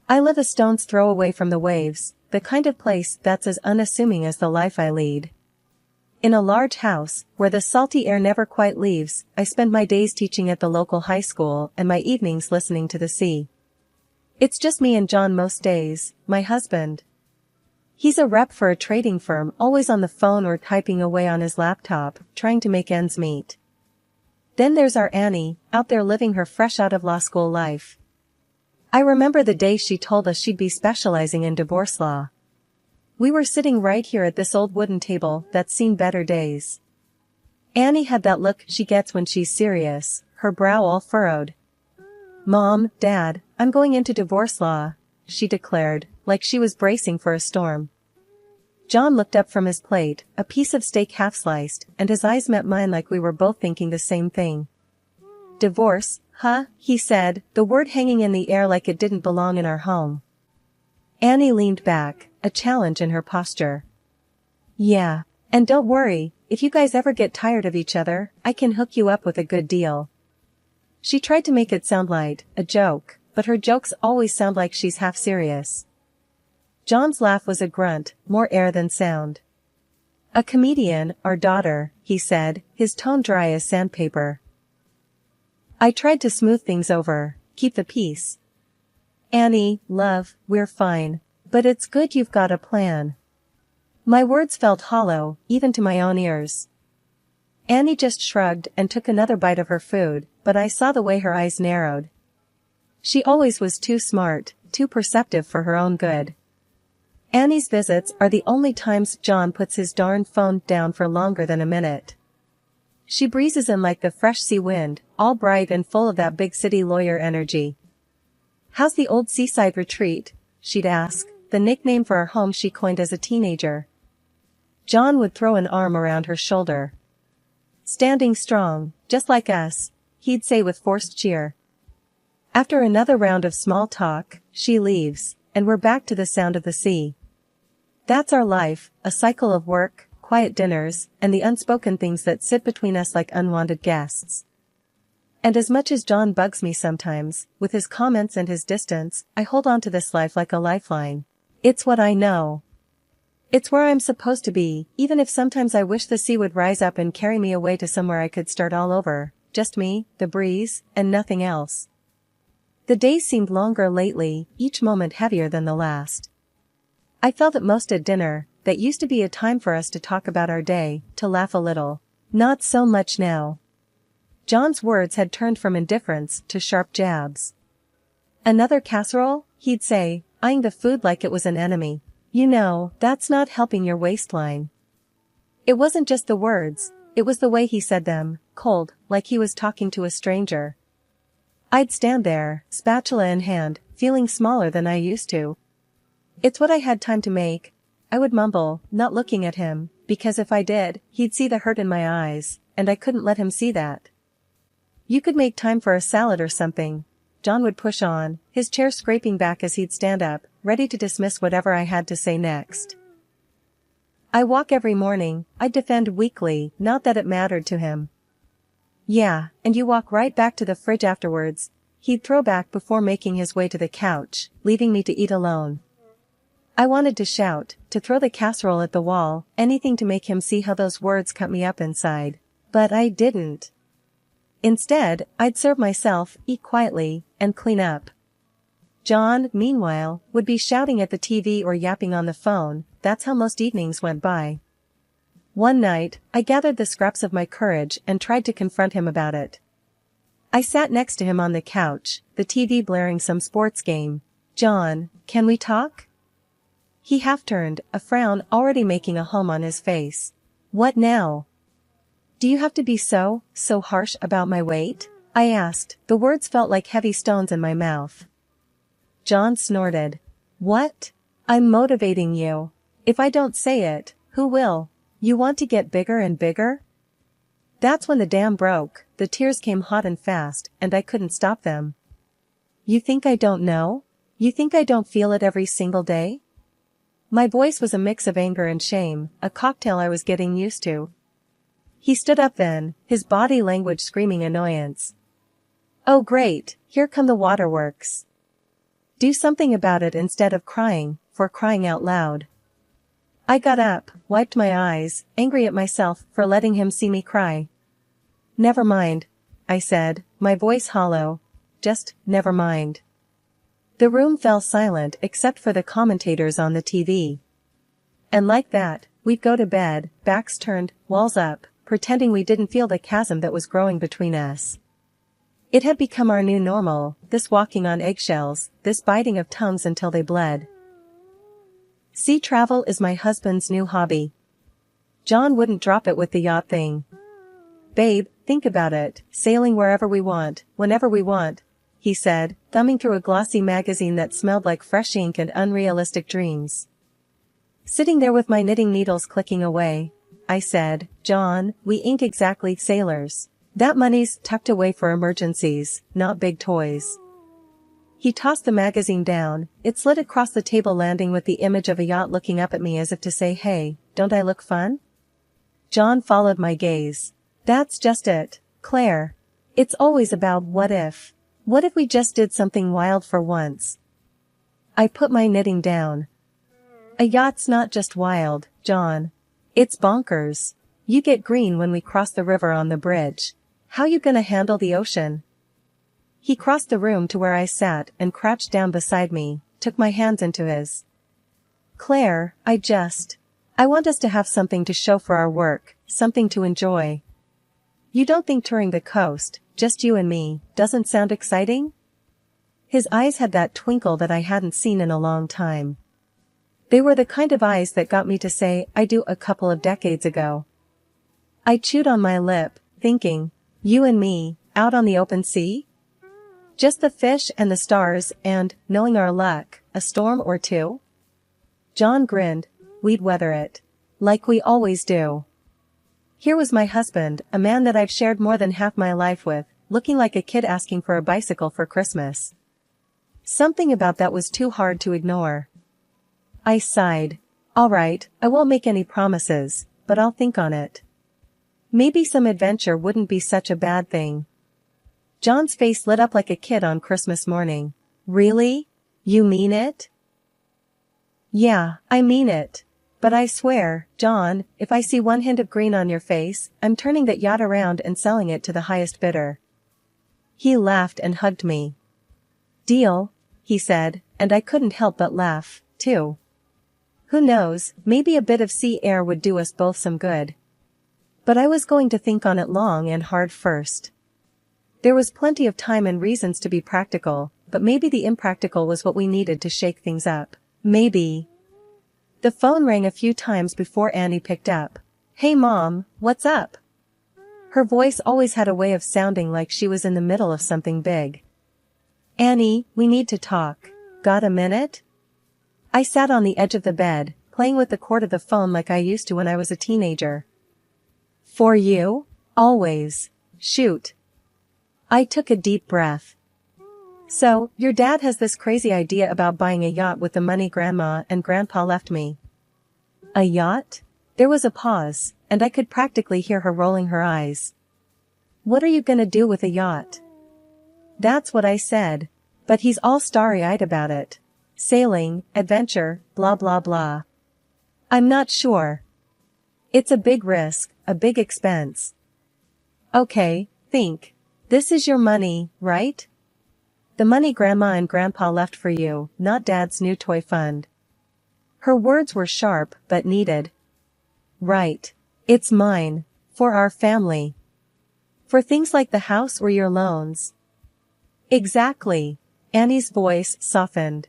I live a stone's throw away from the waves, the kind of place that's as unassuming as the life I lead. In a large house, where the salty air never quite leaves, I spend my days teaching at the local high school and my evenings listening to the sea. It's just me and John most days, my husband. He's a rep for a trading firm, always on the phone or typing away on his laptop, trying to make ends meet. Then there's our Annie, out there living her fresh out of law school life. I remember the day she told us she'd be specializing in divorce law. We were sitting right here at this old wooden table that's seen better days. Annie had that look she gets when she's serious, her brow all furrowed. "Mom, Dad, I'm going into divorce law," she declared, like she was bracing for a storm. John looked up from his plate, a piece of steak half sliced, and his eyes met mine like we were both thinking the same thing. "Divorce, huh?" he said, the word hanging in the air like it didn't belong in our home. Annie leaned back, a challenge in her posture. "Yeah. And don't worry, if you guys ever get tired of each other, I can hook you up with a good deal." She tried to make it sound light, a joke, but her jokes always sound like she's half serious. John's laugh was a grunt, more air than sound. "A comedian, our daughter," he said, his tone dry as sandpaper. I tried to smooth things over, keep the peace. "Annie, love, we're fine. But it's good you've got a plan." My words felt hollow, even to my own ears. Annie just shrugged and took another bite of her food, but I saw the way her eyes narrowed. She always was too smart, too perceptive for her own good. Annie's visits are the only times John puts his darn phone down for longer than a minute. She breezes in like the fresh sea wind, all bright and full of that big city lawyer energy. "How's the old seaside retreat?" she'd ask, the nickname for our home she coined as a teenager. John would throw an arm around her shoulder. "Standing strong, just like us," he'd say with forced cheer. After another round of small talk, she leaves, and we're back to the sound of the sea. That's our life, a cycle of work, quiet dinners, and the unspoken things that sit between us like unwanted guests. And as much as John bugs me sometimes, with his comments and his distance, I hold on to this life like a lifeline. It's what I know. It's where I'm supposed to be, even if sometimes I wish the sea would rise up and carry me away to somewhere I could start all over, just me, the breeze, and nothing else. The days seemed longer lately, each moment heavier than the last. I felt it most at dinner. That used to be a time for us to talk about our day, to laugh a little. Not so much now. John's words had turned from indifference to sharp jabs. "Another casserole?" he'd say, eyeing the food like it was an enemy. "You know, that's not helping your waistline." It wasn't just the words, it was the way he said them, cold, like he was talking to a stranger. I'd stand there, spatula in hand, feeling smaller than I used to. "It's what I had time to make," I would mumble, not looking at him, because if I did, he'd see the hurt in my eyes, and I couldn't let him see that. "You could make time for a salad or something," John would push on, his chair scraping back as he'd stand up, ready to dismiss whatever I had to say next. "I walk every morning," I'd defend weakly, not that it mattered to him. "Yeah, and you walk right back to the fridge afterwards," he'd throw back before making his way to the couch, leaving me to eat alone. I wanted to shout, to throw the casserole at the wall, anything to make him see how those words cut me up inside. But I didn't. Instead, I'd serve myself, eat quietly, and clean up. John, meanwhile, would be shouting at the TV or yapping on the phone. That's how most evenings went by. One night, I gathered the scraps of my courage and tried to confront him about it. I sat next to him on the couch, the TV blaring some sports game. "John, can we talk?" He half turned, a frown already making a home on his face. "What now? Do you have to be so harsh about my weight?" I asked. The words felt like heavy stones in my mouth. John snorted. "What? I'm motivating you. If I don't say it, who will? You want to get bigger and bigger?" That's when the dam broke, the tears came hot and fast, and I couldn't stop them. "You think I don't know? You think I don't feel it every single day?" My voice was a mix of anger and shame, a cocktail I was getting used to. He stood up then, his body language screaming annoyance. "Oh great, here come the waterworks." Do something about it instead of crying, for crying out loud. I got up, wiped my eyes, angry at myself for letting him see me cry. Never mind, I said, my voice hollow. Just, never mind. The room fell silent except for the commentators on the TV. And like that, we'd go to bed, backs turned, walls up, pretending we didn't feel the chasm that was growing between us. It had become our new normal, this walking on eggshells, this biting of tongues until they bled. Sea travel is my husband's new hobby. John wouldn't drop it with the yacht thing. Babe, think about it, sailing wherever we want, whenever we want, he said, thumbing through a glossy magazine that smelled like fresh ink and unrealistic dreams. Sitting there with my knitting needles clicking away, I said, John, we ain't exactly sailors. That money's tucked away for emergencies, not big toys. He tossed the magazine down, it slid across the table landing with the image of a yacht looking up at me as if to say, hey, don't I look fun? John followed my gaze. That's just it, Claire. It's always about what if. What if we just did something wild for once? I put my knitting down. A yacht's not just wild, John. It's bonkers. You get green when we cross the river on the bridge. How you gonna handle the ocean? He crossed the room to where I sat and crouched down beside me, took my hands into his. Claire, I want us to have something to show for our work, something to enjoy. You don't think touring the coast, just you and me, doesn't sound exciting? His eyes had that twinkle that I hadn't seen in a long time. They were the kind of eyes that got me to say I do a couple of decades ago. I chewed on my lip, thinking, you and me, out on the open sea? Just the fish and the stars and, knowing our luck, a storm or two? John grinned, we'd weather it. Like we always do. Here was my husband, a man that I've shared more than half my life with, looking like a kid asking for a bicycle for Christmas. Something about that was too hard to ignore. I sighed. All right, I won't make any promises, but I'll think on it. Maybe some adventure wouldn't be such a bad thing. John's face lit up like a kid on Christmas morning. Really? You mean it? Yeah, I mean it. But I swear, John, if I see one hint of green on your face, I'm turning that yacht around and selling it to the highest bidder. He laughed and hugged me. Deal, he said, and I couldn't help but laugh, too. Who knows, maybe a bit of sea air would do us both some good. But I was going to think on it long and hard first. There was plenty of time and reasons to be practical, but maybe the impractical was what we needed to shake things up. Maybe. The phone rang a few times before Annie picked up. Hey Mom, what's up? Her voice always had a way of sounding like she was in the middle of something big. Annie, we need to talk. Got a minute? I sat on the edge of the bed, playing with the cord of the phone like I used to when I was a teenager. For you? Always. Shoot. I took a deep breath. So, your dad has this crazy idea about buying a yacht with the money Grandma and Grandpa left me. A yacht? There was a pause, and I could practically hear her rolling her eyes. What are you gonna do with a yacht? That's what I said. But he's all starry-eyed about it. Sailing, adventure, blah blah blah. I'm not sure. It's a big risk, a big expense. Okay, think. This is your money, right? The money Grandma and Grandpa left for you, not Dad's new toy fund. Her words were sharp, but needed. Right. It's mine. For our family. For things like the house or your loans. Exactly. Annie's voice softened.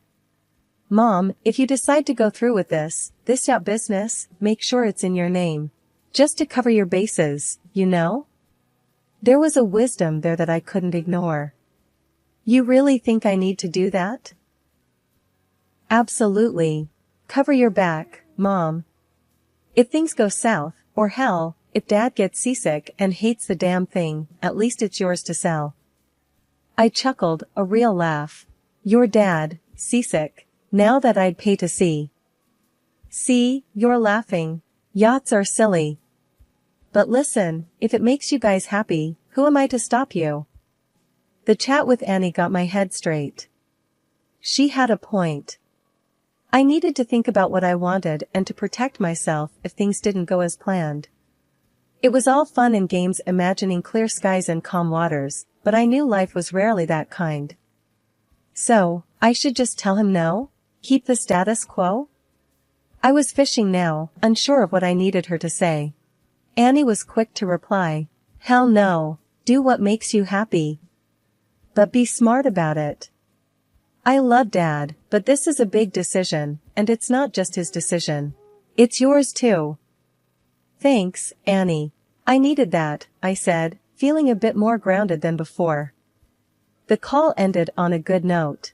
Mom, if you decide to go through with this yacht business, make sure it's in your name. Just to cover your bases, you know? There was a wisdom there that I couldn't ignore. You really think I need to do that? Absolutely. Cover your back, Mom. If things go south, or hell, if Dad gets seasick and hates the damn thing, at least it's yours to sell. I chuckled, a real laugh. Your dad, seasick. Now that I'd pay to see. See, you're laughing. Yachts are silly. But listen, if it makes you guys happy, who am I to stop you? The chat with Annie got my head straight. She had a point. I needed to think about what I wanted and to protect myself if things didn't go as planned. It was all fun and games imagining clear skies and calm waters, but I knew life was rarely that kind. So, I should just tell him no? Keep the status quo? I was fishing now, unsure of what I needed her to say. Annie was quick to reply, "Hell no, do what makes you happy. But be smart about it." I love Dad, but this is a big decision, and it's not just his decision. It's yours too. Thanks, Annie. I needed that, I said, feeling a bit more grounded than before. The call ended on a good note.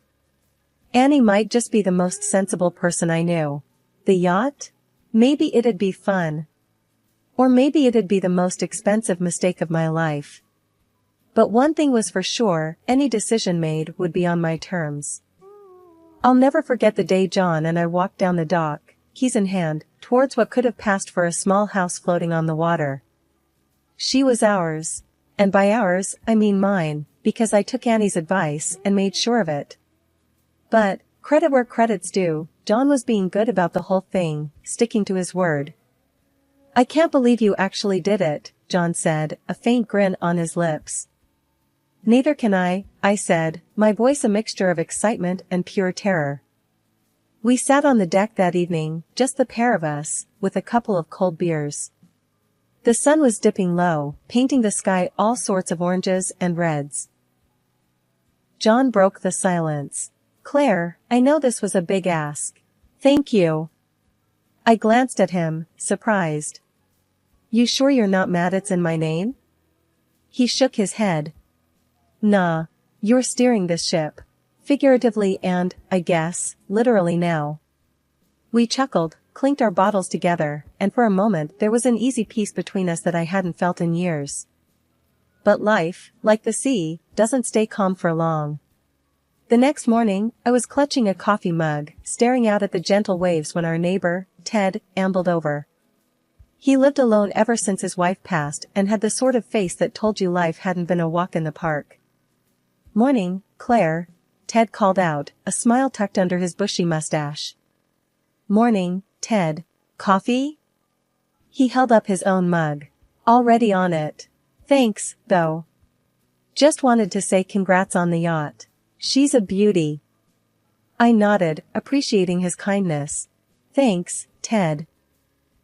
Annie might just be the most sensible person I knew. The yacht? Maybe it'd be fun. Or maybe it'd be the most expensive mistake of my life. But one thing was for sure, any decision made would be on my terms. I'll never forget the day John and I walked down the dock, keys in hand, towards what could have passed for a small house floating on the water. She was ours. And by ours, I mean mine, because I took Annie's advice and made sure of it. But, credit where credit's due, John was being good about the whole thing, sticking to his word. "I can't believe you actually did it," John said, a faint grin on his lips. "Neither can I said, my voice a mixture of excitement and pure terror. We sat on the deck that evening, just the pair of us, with a couple of cold beers. The sun was dipping low, painting the sky all sorts of oranges and reds. John broke the silence. "Claire, I know this was a big ask. Thank you." I glanced at him, surprised. "You sure you're not mad it's in my name?" He shook his head. "Nah, you're steering this ship. Figuratively and, I guess, literally now." We chuckled, clinked our bottles together, and for a moment there was an easy peace between us that I hadn't felt in years. But life, like the sea, doesn't stay calm for long. The next morning, I was clutching a coffee mug, staring out at the gentle waves when our neighbor, Ted, ambled over. He lived alone ever since his wife passed and had the sort of face that told you life hadn't been a walk in the park. "Morning, Claire," Ted called out, a smile tucked under his bushy mustache. "Morning, Ted. Coffee?" He held up his own mug. "Already on it. Thanks, though. Just wanted to say congrats on the yacht. She's a beauty." I nodded, appreciating his kindness. "Thanks, Ted."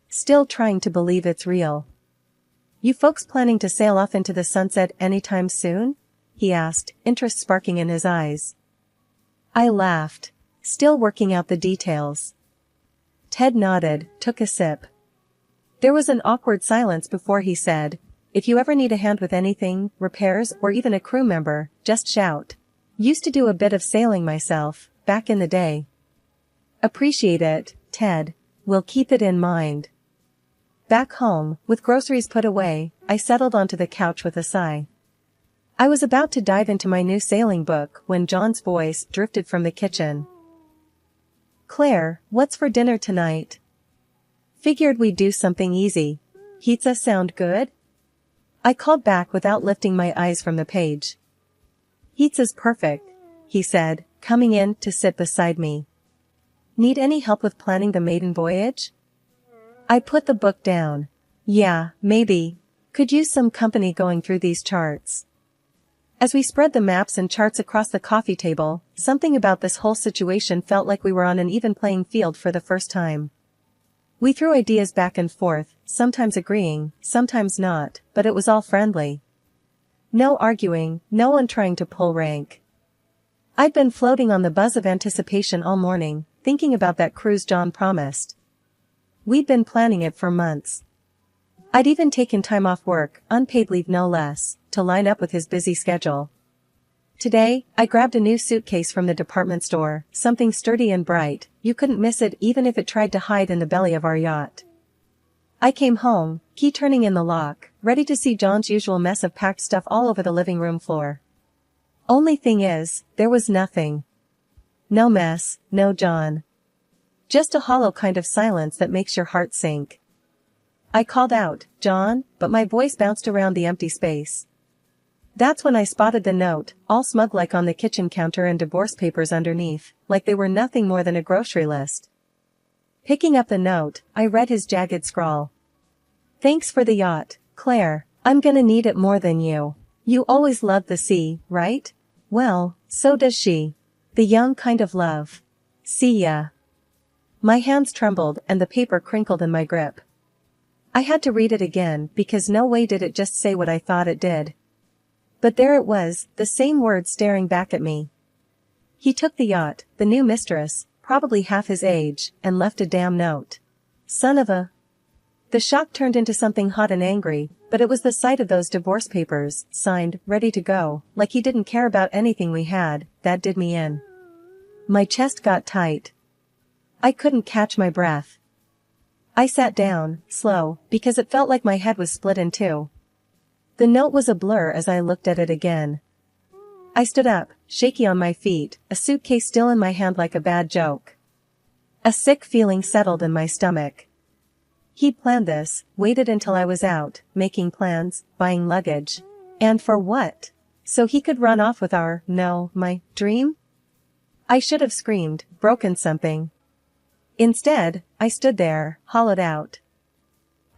Still trying to believe it's real. "You folks planning to sail off into the sunset anytime soon?" he asked, interest sparking in his eyes. I laughed. Still working out the details. Ted nodded, took a sip. There was an awkward silence before he said, "If you ever need a hand with anything, repairs or even a crew member, just shout. Used to do a bit of sailing myself, back in the day." "Appreciate it, Ted. We'll keep it in mind." Back home, with groceries put away, I settled onto the couch with a sigh. I was about to dive into my new sailing book when John's voice drifted from the kitchen. "Claire, what's for dinner tonight?" "Figured we'd do something easy. Pizza sound good?" I called back without lifting my eyes from the page. "Pizza's perfect," he said, coming in to sit beside me. "Need any help with planning the maiden voyage?" I put the book down. "Yeah, maybe. Could use some company going through these charts." As we spread the maps and charts across the coffee table, something about this whole situation felt like we were on an even playing field for the first time. We threw ideas back and forth, sometimes agreeing, sometimes not, but it was all friendly. No arguing, no one trying to pull rank. I'd been floating on the buzz of anticipation all morning, thinking about that cruise John promised. We'd been planning it for months. I'd even taken time off work, unpaid leave no less, to line up with his busy schedule. Today, I grabbed a new suitcase from the department store, something sturdy and bright. You couldn't miss it even if it tried to hide in the belly of our yacht. I came home, key turning in the lock, ready to see John's usual mess of packed stuff all over the living room floor. Only thing is, there was nothing. No mess, no John. Just a hollow kind of silence that makes your heart sink. I called out, "John," but my voice bounced around the empty space. That's when I spotted the note, all smug like on the kitchen counter and divorce papers underneath, like they were nothing more than a grocery list. Picking up the note, I read his jagged scrawl. Thanks for the yacht, Claire. I'm gonna need it more than you. You always loved the sea, right? Well, so does she. The young kind of love. See ya. My hands trembled and the paper crinkled in my grip. I had to read it again because no way did it just say what I thought it did. But there it was, the same words staring back at me. He took the yacht, the new mistress, probably half his age, and left a damn note. Son of a... The shock turned into something hot and angry, but it was the sight of those divorce papers, signed, ready to go, like he didn't care about anything we had, that did me in. My chest got tight. I couldn't catch my breath. I sat down, slow, because it felt like my head was split in two. The note was a blur as I looked at it again. I stood up, shaky on my feet, a suitcase still in my hand like a bad joke. A sick feeling settled in my stomach. He'd planned this, waited until I was out, making plans, buying luggage. And for what? So he could run off with my dream? I should have screamed, broken something. Instead, I stood there, hollowed out.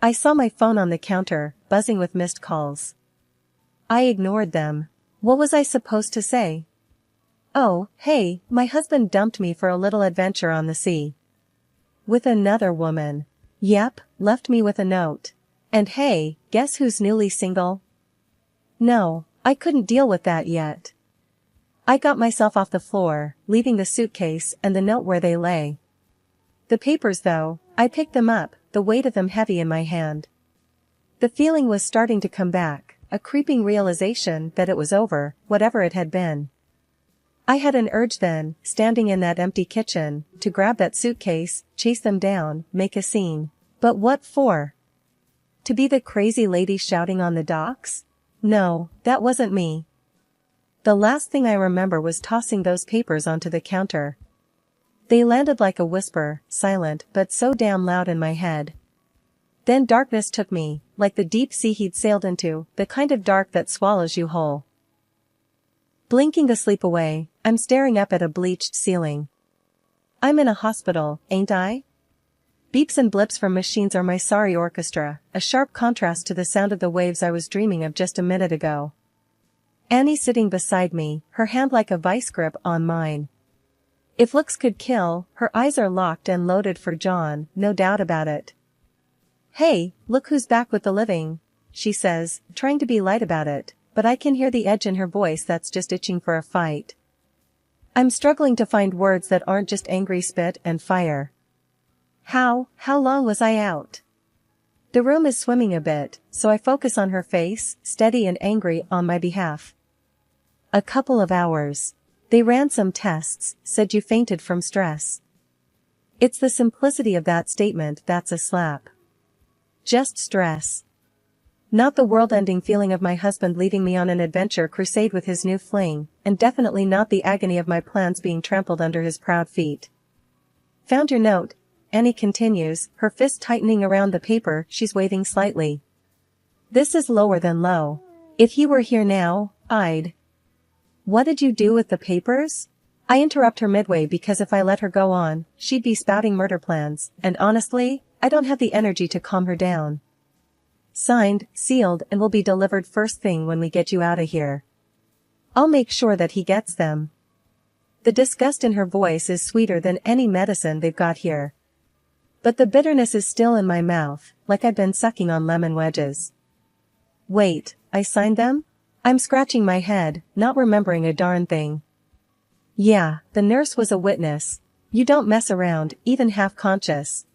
I saw my phone on the counter, buzzing with missed calls. I ignored them. What was I supposed to say? Oh, hey, my husband dumped me for a little adventure on the sea. With another woman. Yep, left me with a note. And hey, guess who's newly single? No, I couldn't deal with that yet. I got myself off the floor, leaving the suitcase and the note where they lay. The papers though, I picked them up, the weight of them heavy in my hand. The feeling was starting to come back, a creeping realization that it was over, whatever it had been. I had an urge then, standing in that empty kitchen, to grab that suitcase, chase them down, make a scene. But what for? To be the crazy lady shouting on the docks? No, that wasn't me. The last thing I remember was tossing those papers onto the counter. They landed like a whisper, silent but so damn loud in my head. Then darkness took me, like the deep sea he'd sailed into, the kind of dark that swallows you whole. Blinking the sleep away, I'm staring up at a bleached ceiling. I'm in a hospital, ain't I? Beeps and blips from machines are my sorry orchestra, a sharp contrast to the sound of the waves I was dreaming of just a minute ago. Annie sitting beside me, her hand like a vice grip on mine. If looks could kill, her eyes are locked and loaded for John, no doubt about it. Hey, look who's back with the living, she says, trying to be light about it, but I can hear the edge in her voice that's just itching for a fight. I'm struggling to find words that aren't just angry spit and fire. How long was I out? The room is swimming a bit, so I focus on her face, steady and angry on my behalf. A couple of hours. They ran some tests, said you fainted from stress. It's the simplicity of that statement that's a slap. Just stress. Not the world-ending feeling of my husband leaving me on an adventure crusade with his new fling, and definitely not the agony of my plans being trampled under his proud feet. Found your note, Annie continues, her fist tightening around the paper she's waving slightly. This is lower than low. If he were here now, I'd... What did you do with the papers? I interrupt her midway because if I let her go on, she'd be spouting murder plans, and honestly, I don't have the energy to calm her down. Signed, sealed, and will be delivered first thing when we get you out of here. I'll make sure that he gets them. The disgust in her voice is sweeter than any medicine they've got here. But the bitterness is still in my mouth, like I've been sucking on lemon wedges. Wait, I signed them? I'm scratching my head, not remembering a darn thing. Yeah, the nurse was a witness. You don't mess around, even half-conscious.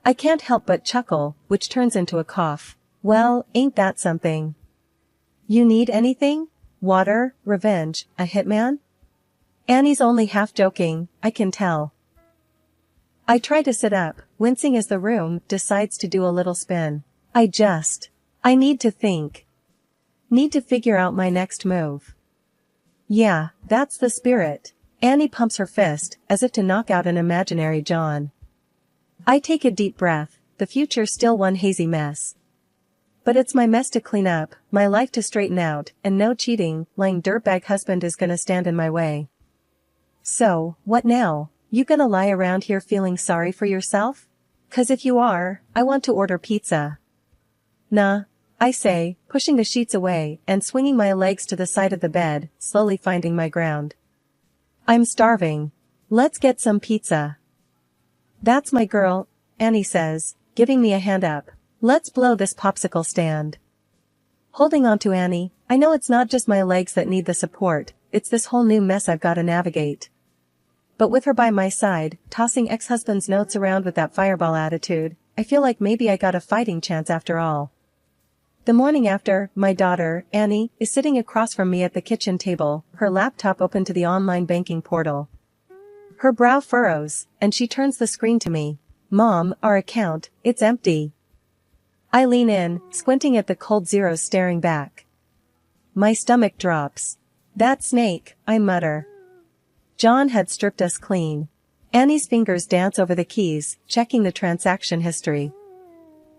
I can't help but chuckle, which turns into a cough. Well, ain't that something? You need anything? Water, revenge, a hitman? Annie's only half joking, I can tell. I try to sit up, wincing as the room decides to do a little spin. I need to think. Need to figure out my next move. Yeah, that's the spirit. Annie pumps her fist, as if to knock out an imaginary John. I take a deep breath, the future still one hazy mess. But it's my mess to clean up, my life to straighten out, and no cheating, lying dirtbag husband is gonna stand in my way. So, what now? You gonna lie around here feeling sorry for yourself? 'Cause if you are, I want to order pizza. Nah, I say, pushing the sheets away and swinging my legs to the side of the bed, slowly finding my ground. I'm starving. Let's get some pizza. That's my girl, Annie says, giving me a hand up. Let's blow this popsicle stand. Holding on to Annie, I know it's not just my legs that need the support, it's this whole new mess I've gotta navigate. But with her by my side, tossing ex-husband's notes around with that fireball attitude, I feel like maybe I got a fighting chance after all. The morning after, my daughter, Annie, is sitting across from me at the kitchen table, her laptop open to the online banking portal. Her brow furrows, and she turns the screen to me. Mom, our account, it's empty. I lean in, squinting at the cold zeros staring back. My stomach drops. That snake, I mutter. John had stripped us clean. Annie's fingers dance over the keys, checking the transaction history.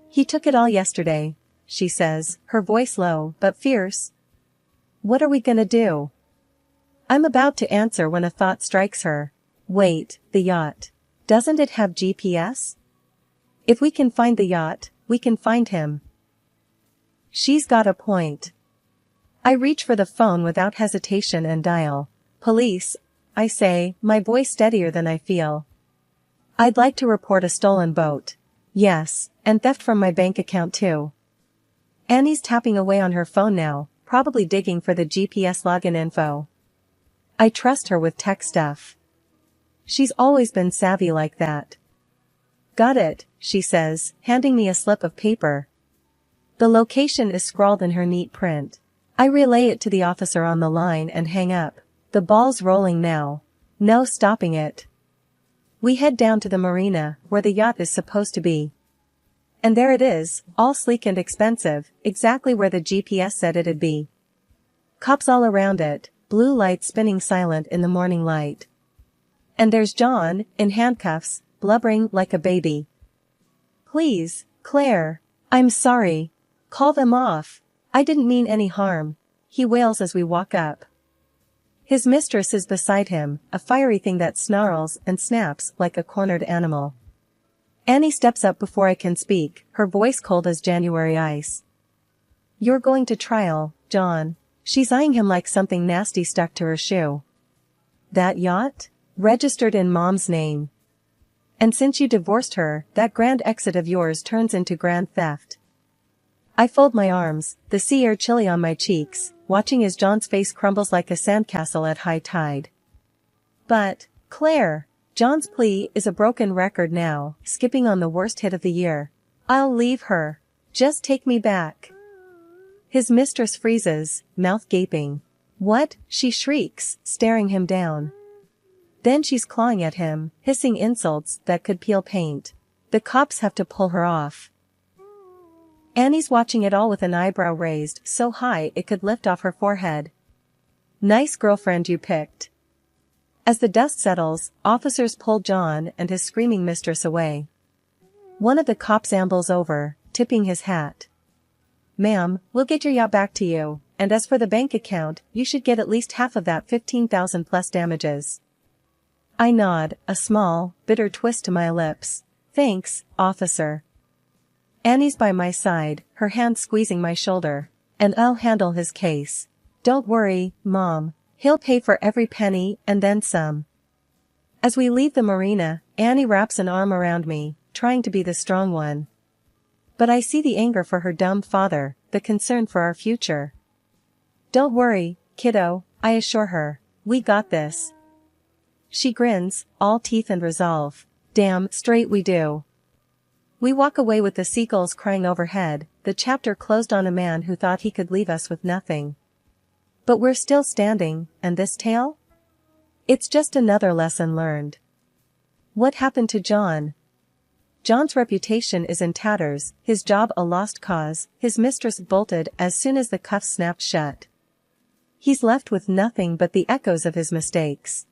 He took it all yesterday, she says, her voice low but fierce. What are we gonna do? I'm about to answer when a thought strikes her. Wait, the yacht. Doesn't it have GPS? If we can find the yacht, we can find him. She's got a point. I reach for the phone without hesitation and dial. Police, I say, my voice steadier than I feel. I'd like to report a stolen boat. Yes, and theft from my bank account too. Annie's tapping away on her phone now, probably digging for the GPS login info. I trust her with tech stuff. She's always been savvy like that. Got it, she says, handing me a slip of paper. The location is scrawled in her neat print. I relay it to the officer on the line and hang up. The ball's rolling now. No stopping it. We head down to the marina, where the yacht is supposed to be. And there it is, all sleek and expensive, exactly where the GPS said it'd be. Cops all around it, blue lights spinning silent in the morning light. And there's John, in handcuffs, blubbering like a baby. Please, Claire. I'm sorry. Call them off. I didn't mean any harm. He wails as we walk up. His mistress is beside him, a fiery thing that snarls and snaps like a cornered animal. Annie steps up before I can speak, her voice cold as January ice. You're going to trial, John. She's eyeing him like something nasty stuck to her shoe. That yacht? Registered in Mom's name. And since you divorced her, that grand exit of yours turns into grand theft. I fold my arms, the sea air chilly on my cheeks, watching as John's face crumbles like a sandcastle at high tide. But, Claire, John's plea is a broken record now, skipping on the worst hit of the year. I'll leave her. Just take me back. His mistress freezes, mouth gaping. What? She shrieks, staring him down. Then she's clawing at him, hissing insults that could peel paint. The cops have to pull her off. Annie's watching it all with an eyebrow raised so high it could lift off her forehead. Nice girlfriend you picked. As the dust settles, officers pull John and his screaming mistress away. One of the cops ambles over, tipping his hat. Ma'am, we'll get your yacht back to you, and as for the bank account, you should get at least half of that 15,000 plus damages. I nod, a small, bitter twist to my lips. Thanks, officer. Annie's by my side, her hand squeezing my shoulder. And I'll handle his case. Don't worry, Mom. He'll pay for every penny and then some. As we leave the marina, Annie wraps an arm around me, trying to be the strong one. But I see the anger for her dumb father, the concern for our future. Don't worry, kiddo, I assure her. We got this. She grins, all teeth and resolve. Damn straight we do. We walk away with the seagulls crying overhead, the chapter closed on a man who thought he could leave us with nothing. But we're still standing, and this tale? It's just another lesson learned. What happened to John? John's reputation is in tatters, his job a lost cause, his mistress bolted as soon as the cuffs snapped shut. He's left with nothing but the echoes of his mistakes.